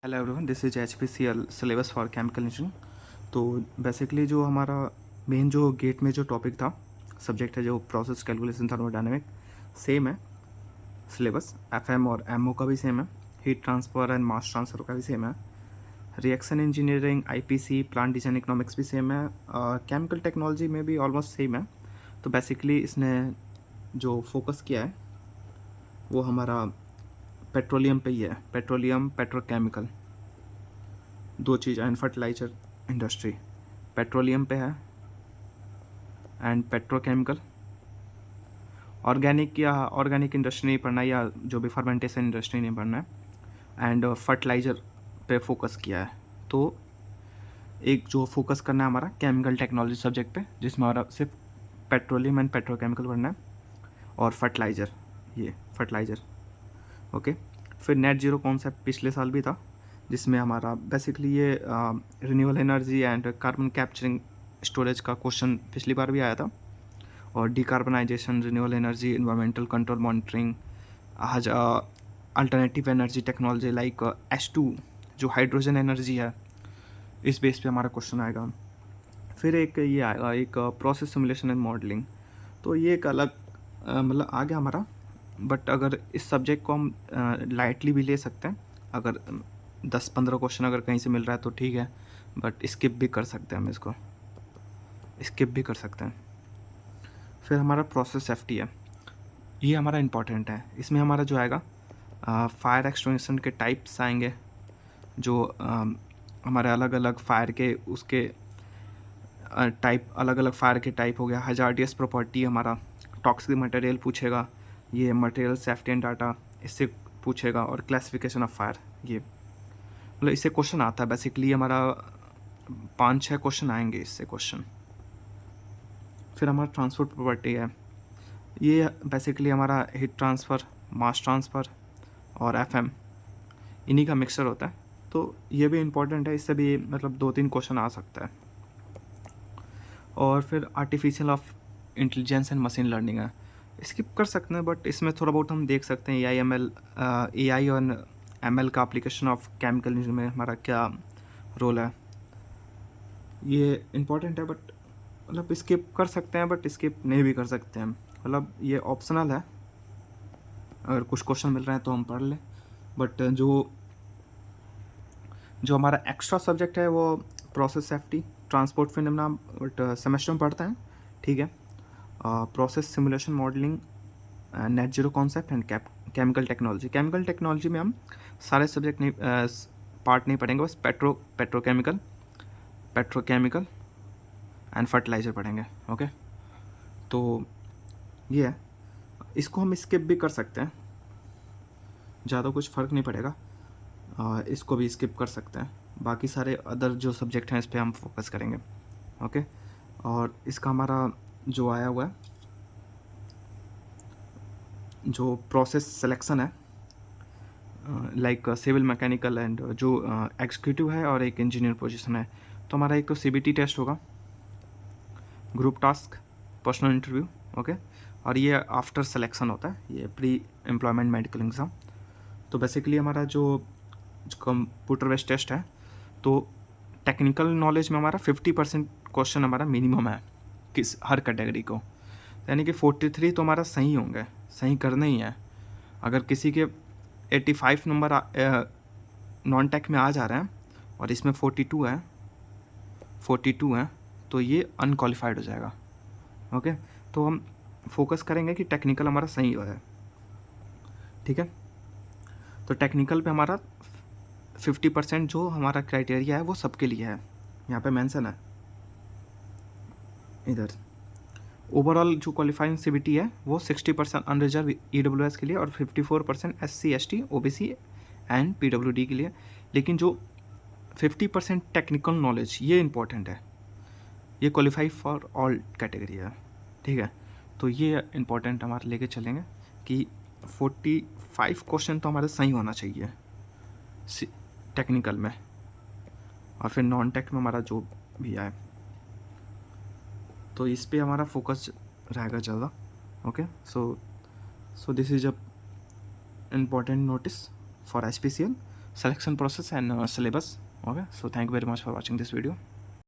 Hello everyone, this is HPCL syllabus for chemical engineering. तो basically जो हमारा main जो गेट में जो टॉपिक था, सब्जेक्ट है जो प्रोसेस कैलकुलेशन थर्मोडायनेमिक, सेम है सिलेबस। FM और MO का भी सेम है, heat transfer and mass transfer का भी सेम है, reaction engineering, IPC, plant design economics भी सेम है, केमिकल टेक्नोलॉजी में भी ऑलमोस्ट सेम है। तो बेसिकली इसने जो फोकस किया है वो हमारा पेट्रोलियम पे ही है, पेट्रोलियम पेट्रोकेमिकल, दो चीज़ एंड फर्टिलाइजर इंडस्ट्री। पेट्रोलियम पे है एंड पेट्रोकेमिकल। ऑर्गेनिक या ऑर्गेनिक इंडस्ट्री नहीं पढ़ना, या जो भी फर्मेंटेशन इंडस्ट्री नहीं पढ़ना है। एंड फर्टिलाइजर पे फोकस किया है। तो एक जो फोकस करना है हमारा केमिकल टेक्नोलॉजी सब्जेक्ट पे, जिसमें हमारा सिर्फ पेट्रोलियम एंड पेट्रोकेमिकल पढ़ना है और फर्टिलाइजर, ये फर्टिलाइजर। ओके। फिर नेट जीरो कॉन्सेप्ट पिछले साल भी था, जिसमें हमारा बेसिकली ये renewable energy and carbon capturing storage का क्वेश्चन पिछली बार भी आया था। और decarbonisation, renewable energy, environmental control monitoring, आज alternative energy technology like H2 जो हाइड्रोजन एनर्जी है, इस बेस पे हमारा क्वेश्चन आएगा। फिर एक ये आएगा, एक प्रोसेस सिमुलेशन एंड मॉडलिंग। तो ये एक अलग मतलब आ गया हमारा, बट अगर इस सब्जेक्ट को हम लाइटली भी ले सकते हैं, अगर 10-15 क्वेश्चन अगर कहीं से मिल रहा है तो ठीक है, बट स्किप भी कर सकते हैं, हम इसको स्किप भी कर सकते हैं। फिर हमारा प्रोसेस सेफ्टी है, ये हमारा इम्पॉर्टेंट है। इसमें हमारा जो आएगा फायर एक्सटिंग्विशन के टाइप्स आएंगे, जो हमारे अलग अलग फायर के उसके टाइप, अलग अलग फायर के टाइप हो गया। हजार्डियस प्रॉपर्टी, हमारा टॉक्सिक मटेरियल पूछेगा, ये मटेरियल सेफ्टी एंड डाटा इससे पूछेगा, और क्लासिफिकेशन ऑफ फायर, ये मतलब इससे क्वेश्चन आता है। बेसिकली हमारा 5-6 क्वेश्चन आएंगे इससे क्वेश्चन। फिर हमारा ट्रांसपोर्ट प्रॉपर्टी है, ये बेसिकली हमारा हीट ट्रांसफ़र, मास ट्रांसफ़र और FM, इन्हीं का मिक्सचर होता है। तो ये भी इम्पोर्टेंट है, इससे भी मतलब 2-3 क्वेश्चन आ सकता है। और फिर artificial of intelligence and machine learning है, स्किप कर सकते हैं, बट इसमें थोड़ा बहुत हम देख सकते हैं AI और ML का एप्लीकेशन ऑफ केमिकल इंजीनियरिंग में हमारा क्या रोल है। ये इम्पोर्टेंट है, बट मतलब स्किप कर सकते हैं, बट स्किप नहीं भी कर सकते हैं, मतलब ये ऑप्शनल है। अगर कुछ क्वेश्चन मिल रहे हैं तो हम पढ़ लें, बट जो हमारा एक्स्ट्रा सब्जेक्ट है वो process safety, transport phenomena, but semester में पढ़ते हैं, ठीक है। Process simulation modelling, net zero concept and chemical technology. Chemical technology में हम सारे सब्जेक्ट नहीं, पार्ट नहीं पढ़ेंगे, बस पेट्रोकेमिकल एंड फर्टिलाइज़र पढ़ेंगे। ओके। तो ये है, इसको हम स्किप भी कर सकते हैं, ज़्यादा कुछ फ़र्क नहीं पड़ेगा, इसको भी स्किप कर सकते हैं। बाकी सारे अदर जो सब्जेक्ट हैं इस पर हम फोकस करेंगे। ओके। और इसका हमारा जो आया हुआ है, जो प्रोसेस सिलेक्शन है, लाइक सिविल मैकेनिकल एंड जो एग्जीक्यूटिव है और एक इंजीनियर पोजीशन है। तो हमारा एक तो CBT टेस्ट होगा, group task, personal interview. Okay. और ये आफ्टर सिलेक्शन होता है, ये प्री एम्प्लॉयमेंट मेडिकल एग्ज़ाम। तो बेसिकली हमारा जो कंप्यूटर बेस्ड टेस्ट है, तो टेक्निकल नॉलेज में हमारा 50% क्वेश्चन हमारा मिनिमम है किस हर कैटेगरी को, यानी कि 43 तो हमारा सही होंगे, सही करना ही है। अगर किसी के 85 नंबर नॉन टेक में आ जा रहे हैं और इसमें 42 हैं, तो ये अनक्वालिफाइड हो जाएगा। ओके। तो हम फोकस करेंगे कि टेक्निकल हमारा सही हो जाए, ठीक है। तो टेक्निकल पे हमारा 50% जो हमारा क्राइटेरिया है वो सबके लिए है, यहाँ पे मेंशन है इधर। ओवरऑल जो क्वालिफाइंग CBT है वो 60% अनरिजर्व EWS के लिए और 54% SC ST OBC and PWD के लिए। लेकिन जो 50% टेक्निकल नॉलेज, ये इंपॉर्टेंट है, ये क्वालिफाई फॉर ऑल कैटेगरी है, ठीक है। तो ये इंपॉर्टेंट हमारे लेके चलेंगे कि 45 क्वेश्चन तो हमारे सही होना चाहिए टेक्निकल में, और फिर नॉन टेक में हमारा जो भी आए, तो इस पे हमारा फोकस रहेगा ज़्यादा। Okay. So this is a important notice for HPCL। selection process and syllabus. Okay, so thank you very much for watching this video.